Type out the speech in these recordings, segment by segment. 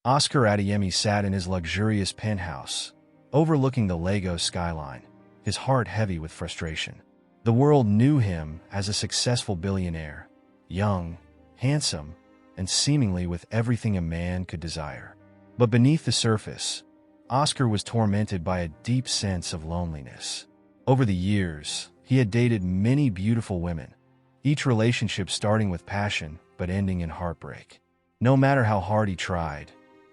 Oscar Adeyemi sat in his luxurious penthouse, overlooking the Lagos skyline, his heart heavy with frustration. The world knew him as a successful billionaire, young, handsome, and seemingly with everything a man could desire. But beneath the surface, Oscar was tormented by a deep sense of loneliness. Over the years, he had dated many beautiful women, each relationship starting with passion but ending in heartbreak. No matter how hard he tried,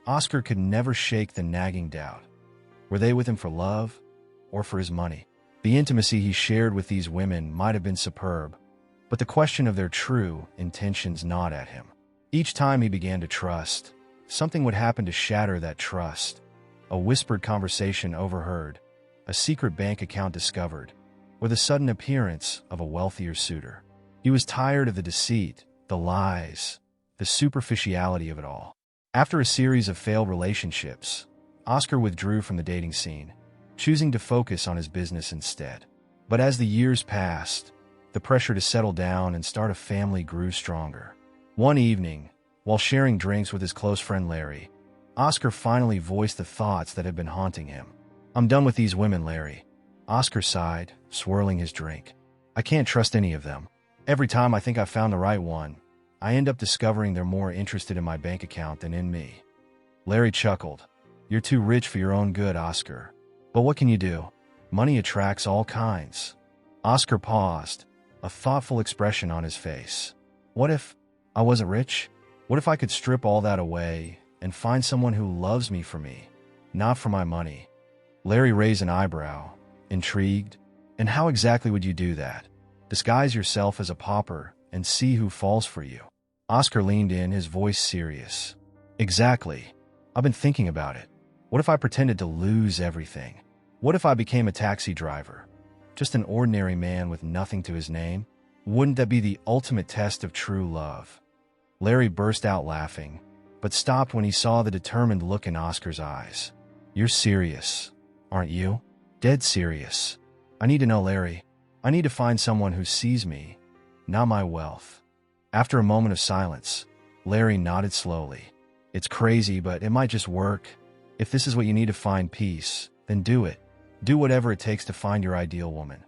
Oscar could never shake the nagging doubt. Were they with him for love or for his money? The intimacy he shared with these women might have been superb, but the question of their true intentions gnawed at him. Each time he began to trust, something would happen to shatter that trust. A whispered conversation overheard, a secret bank account discovered, or the sudden appearance of a wealthier suitor. He was tired of the deceit, the lies, the superficiality of it all. After a series of failed relationships, Oscar withdrew from the dating scene, choosing to focus on his business instead. But as the years passed, the pressure to settle down and start a family grew stronger. One evening, while sharing drinks with his close friend Larry, Oscar finally voiced the thoughts that had been haunting him. "I'm done with these women, Larry." Oscar sighed, swirling his drink. "I can't trust any of them. Every time I think I've found the right one, I end up discovering they're more interested in my bank account than in me." Larry chuckled. "You're too rich for your own good, Oscar. But what can you do? Money attracts all kinds." Oscar paused, a thoughtful expression on his face. "What if I wasn't rich? What if I could strip all that away and find someone who loves me for me, not for my money?" Larry raised an eyebrow, intrigued. "And how exactly would you do that? Disguise yourself as a pauper and see who falls for you?" Oscar leaned in, his voice serious. "Exactly. I've been thinking about it. What if I pretended to lose everything? What if I became a taxi driver? Just an ordinary man with nothing to his name? Wouldn't that be the ultimate test of true love?" Larry burst out laughing, but stopped when he saw the determined look in Oscar's eyes. "You're serious, aren't you? Dead serious. I need to know, Larry. I need to find someone who sees me, not my wealth." After a moment of silence, Larry nodded slowly. "It's crazy, but it might just work. If this is what you need to find peace, then do it. Do whatever it takes to find your ideal woman."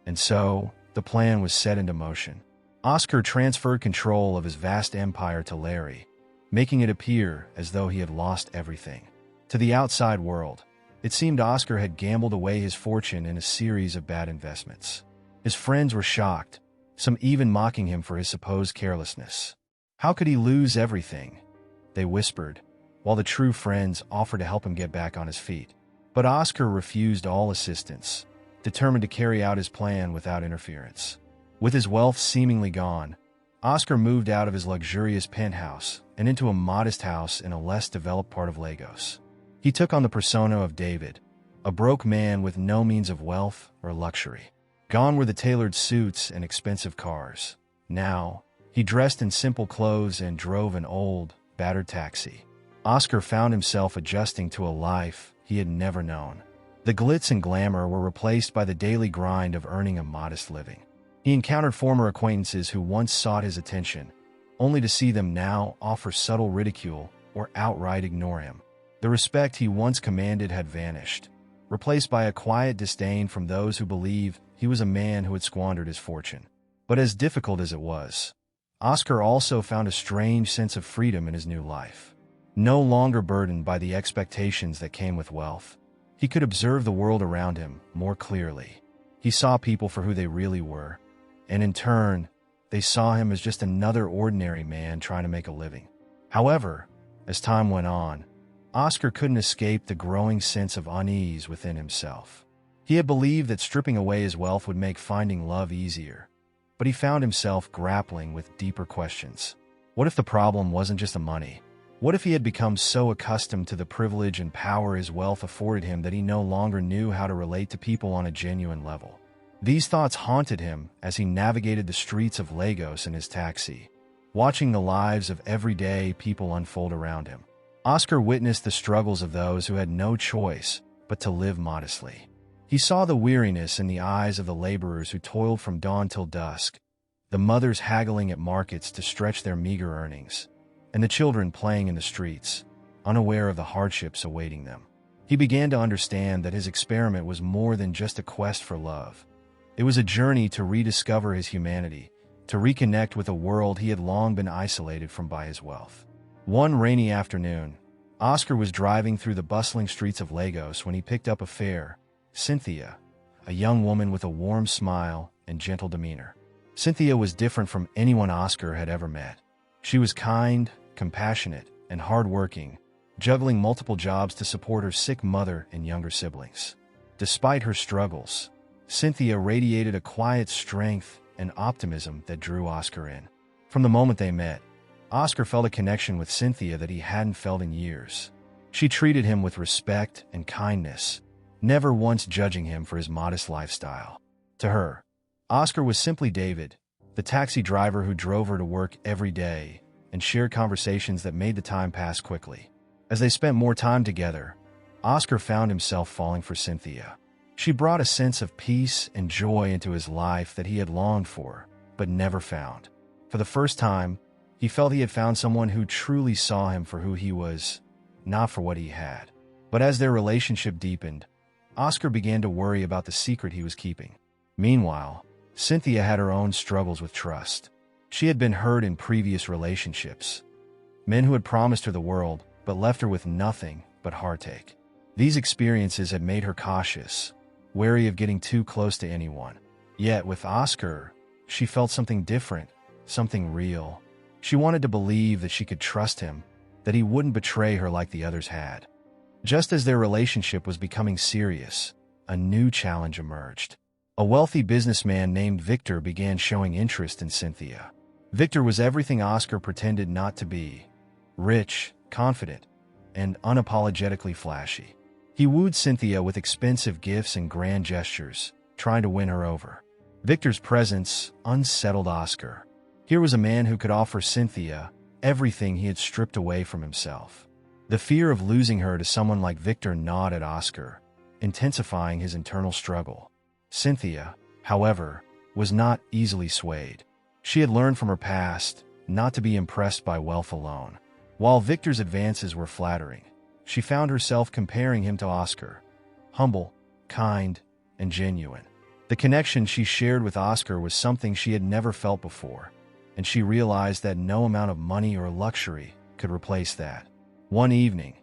And so, the plan was set into motion. Oscar transferred control of his vast empire to Larry, making it appear as though he had lost everything. To the outside world, it seemed Oscar had gambled away his fortune in a series of bad investments. His friends were shocked, some even mocking him for his supposed carelessness. How could he lose everything? They whispered, while the true friends offered to help him get back on his feet. But Oscar refused all assistance, determined to carry out his plan without interference. With his wealth seemingly gone, Oscar moved out of his luxurious penthouse and into a modest house in a less developed part of Lagos. He took on the persona of David, a broke man with no means of wealth or luxury. Gone were the tailored suits and expensive cars. Now, he dressed in simple clothes and drove an old, battered taxi. Oscar found himself adjusting to a life he had never known. The glitz and glamour were replaced by the daily grind of earning a modest living. He encountered former acquaintances who once sought his attention, only to see them now offer subtle ridicule or outright ignore him. The respect he once commanded had vanished, replaced by a quiet disdain from those who believed he was a man who had squandered his fortune. But as difficult as it was, Oscar also found a strange sense of freedom in his new life. No longer burdened by the expectations that came with wealth, he could observe the world around him more clearly. He saw people for who they really were, and in turn, they saw him as just another ordinary man trying to make a living. However, as time went on, Oscar couldn't escape the growing sense of unease within himself. He had believed that stripping away his wealth would make finding love easier, but he found himself grappling with deeper questions. What if the problem wasn't just the money? What if he had become so accustomed to the privilege and power his wealth afforded him that he no longer knew how to relate to people on a genuine level? These thoughts haunted him as he navigated the streets of Lagos in his taxi, watching the lives of everyday people unfold around him. Oscar witnessed the struggles of those who had no choice but to live modestly. He saw the weariness in the eyes of the laborers who toiled from dawn till dusk, the mothers haggling at markets to stretch their meager earnings, and the children playing in the streets, unaware of the hardships awaiting them. He began to understand that his experiment was more than just a quest for love. It was a journey to rediscover his humanity, to reconnect with a world he had long been isolated from by his wealth. One rainy afternoon, Oscar was driving through the bustling streets of Lagos when he picked up a fare, Cynthia, a young woman with a warm smile and gentle demeanor. Cynthia was different from anyone Oscar had ever met. She was kind, compassionate, and hardworking, juggling multiple jobs to support her sick mother and younger siblings. Despite her struggles, Cynthia radiated a quiet strength and optimism that drew Oscar in. From the moment they met, Oscar felt a connection with Cynthia that he hadn't felt in years. She treated him with respect and kindness, never once judging him for his modest lifestyle. To her, Oscar was simply David, the taxi driver who drove her to work every day and shared conversations that made the time pass quickly. As they spent more time together, Oscar found himself falling for Cynthia. She brought a sense of peace and joy into his life that he had longed for, but never found. For the first time, he felt he had found someone who truly saw him for who he was, not for what he had. But as their relationship deepened, Oscar began to worry about the secret he was keeping. Meanwhile, Cynthia had her own struggles with trust. She had been hurt in previous relationships. Men who had promised her the world, but left her with nothing but heartache. These experiences had made her cautious, wary of getting too close to anyone. Yet with Oscar, she felt something different, something real. She wanted to believe that she could trust him, that he wouldn't betray her like the others had. Just as their relationship was becoming serious, a new challenge emerged. A wealthy businessman named Victor began showing interest in Cynthia. Victor was everything Oscar pretended not to be: rich, confident, and unapologetically flashy. He wooed Cynthia with expensive gifts and grand gestures, trying to win her over. Victor's presence unsettled Oscar. Here was a man who could offer Cynthia everything he had stripped away from himself. The fear of losing her to someone like Victor gnawed at Oscar, intensifying his internal struggle. Cynthia, however, was not easily swayed. She had learned from her past not to be impressed by wealth alone. While Victor's advances were flattering, she found herself comparing him to Oscar, humble, kind, and genuine. The connection she shared with Oscar was something she had never felt before, and she realized that no amount of money or luxury could replace that. One evening,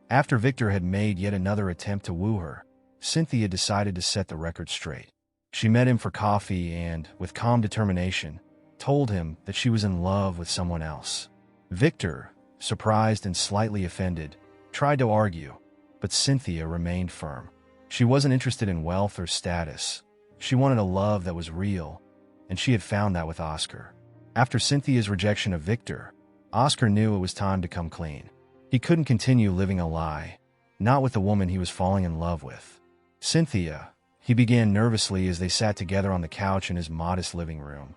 after Victor had made yet another attempt to woo her, Cynthia decided to set the record straight. She met him for coffee and, with calm determination, told him that she was in love with someone else. Victor, surprised and slightly offended, tried to argue, but Cynthia remained firm. She wasn't interested in wealth or status. She wanted a love that was real, and she had found that with Oscar. After Cynthia's rejection of Victor, Oscar knew it was time to come clean. He couldn't continue living a lie, not with the woman he was falling in love with. Cynthia, he began nervously as they sat together on the couch in his modest living room.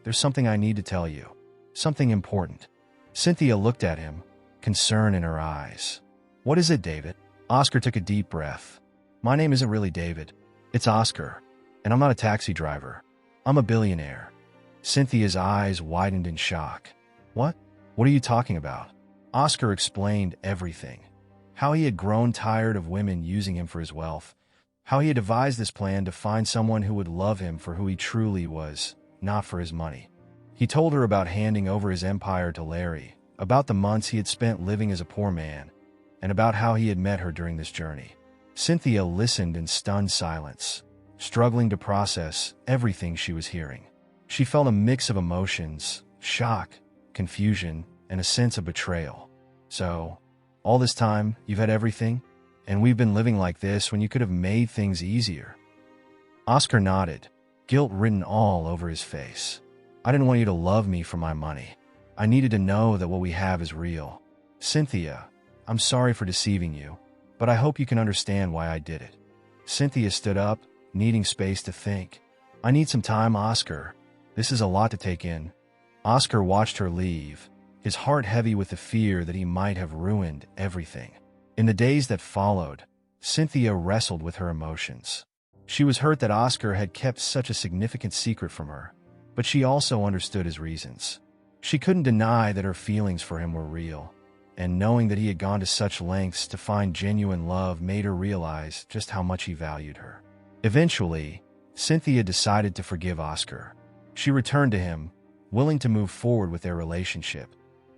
"There's something I need to tell you. Something important." Cynthia looked at him, concern in her eyes. "What is it, David?" Oscar took a deep breath. "My name isn't really David. It's Oscar, and I'm not a taxi driver. I'm a billionaire." Cynthia's eyes widened in shock. What are you talking about?" Oscar explained everything. How he had grown tired of women using him for his wealth. How he had devised this plan to find someone who would love him for who he truly was, not for his money. He told her about handing over his empire to Larry, about the months he had spent living as a poor man, and about how he had met her during this journey. Cynthia listened in stunned silence, struggling to process everything she was hearing. She felt a mix of emotions: shock, confusion, and a sense of betrayal. "So, all this time, you've had everything? And we've been living like this when you could have made things easier?" Oscar nodded, guilt written all over his face. "I didn't want you to love me for my money. I needed to know that what we have is real. Cynthia, I'm sorry for deceiving you, but I hope you can understand why I did it." Cynthia stood up, needing space to think. "I need some time, Oscar. This is a lot to take in." Oscar watched her leave, his heart heavy with the fear that he might have ruined everything. In the days that followed, Cynthia wrestled with her emotions. She was hurt that Oscar had kept such a significant secret from her, but she also understood his reasons. She couldn't deny that her feelings for him were real, and knowing that he had gone to such lengths to find genuine love made her realize just how much he valued her. Eventually, Cynthia decided to forgive Oscar. She returned to him, willing to move forward with their relationship,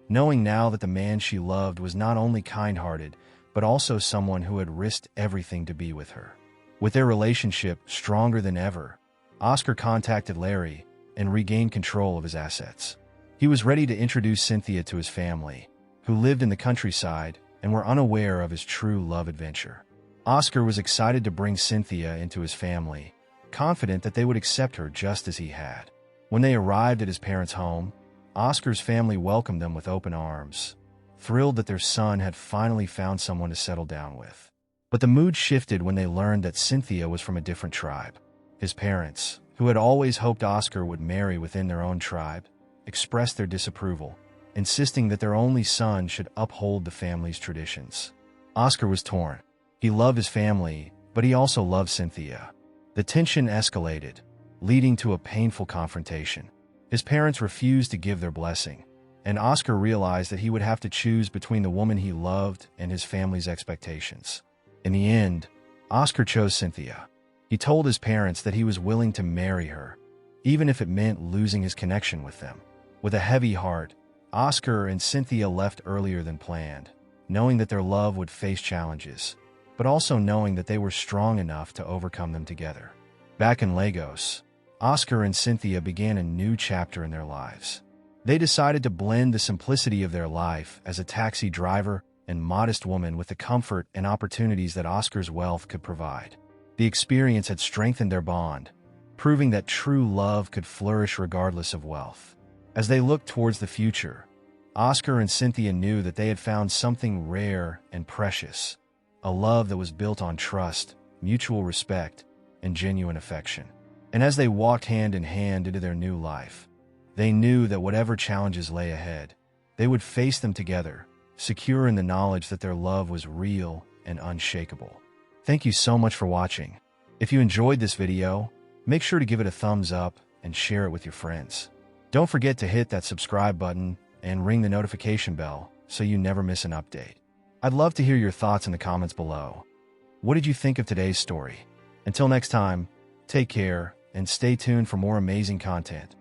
knowing now that the man she loved was not only kind-hearted, but also someone who had risked everything to be with her. With their relationship stronger than ever, Oscar contacted Larry and regained control of his assets. He was ready to introduce Cynthia to his family, who lived in the countryside and were unaware of his true love adventure. Oscar was excited to bring Cynthia into his family, confident that they would accept her just as he had. When they arrived at his parents' home, Oscar's family welcomed them with open arms, thrilled that their son had finally found someone to settle down with. But the mood shifted when they learned that Cynthia was from a different tribe. His parents, who had always hoped Oscar would marry within their own tribe, expressed their disapproval, insisting that their only son should uphold the family's traditions. Oscar was torn. He loved his family, but he also loved Cynthia. The tension escalated, leading to a painful confrontation. His parents refused to give their blessing, and Oscar realized that he would have to choose between the woman he loved and his family's expectations. In the end, Oscar chose Cynthia. He told his parents that he was willing to marry her, even if it meant losing his connection with them. With a heavy heart, Oscar and Cynthia left earlier than planned, knowing that their love would face challenges, but also knowing that they were strong enough to overcome them together. Back in Lagos, Oscar and Cynthia began a new chapter in their lives. They decided to blend the simplicity of their life as a taxi driver and modest woman with the comfort and opportunities that Oscar's wealth could provide. The experience had strengthened their bond, proving that true love could flourish regardless of wealth. As they looked towards the future, Oscar and Cynthia knew that they had found something rare and precious, a love that was built on trust, mutual respect, and genuine affection. And as they walked hand in hand into their new life, they knew that whatever challenges lay ahead, they would face them together, secure in the knowledge that their love was real and unshakable. Thank you so much for watching. If you enjoyed this video, make sure to give it a thumbs up and share it with your friends. Don't forget to hit that subscribe button and ring the notification bell so you never miss an update. I'd love to hear your thoughts in the comments below. What did you think of today's story? Until next time, take care and stay tuned for more amazing content.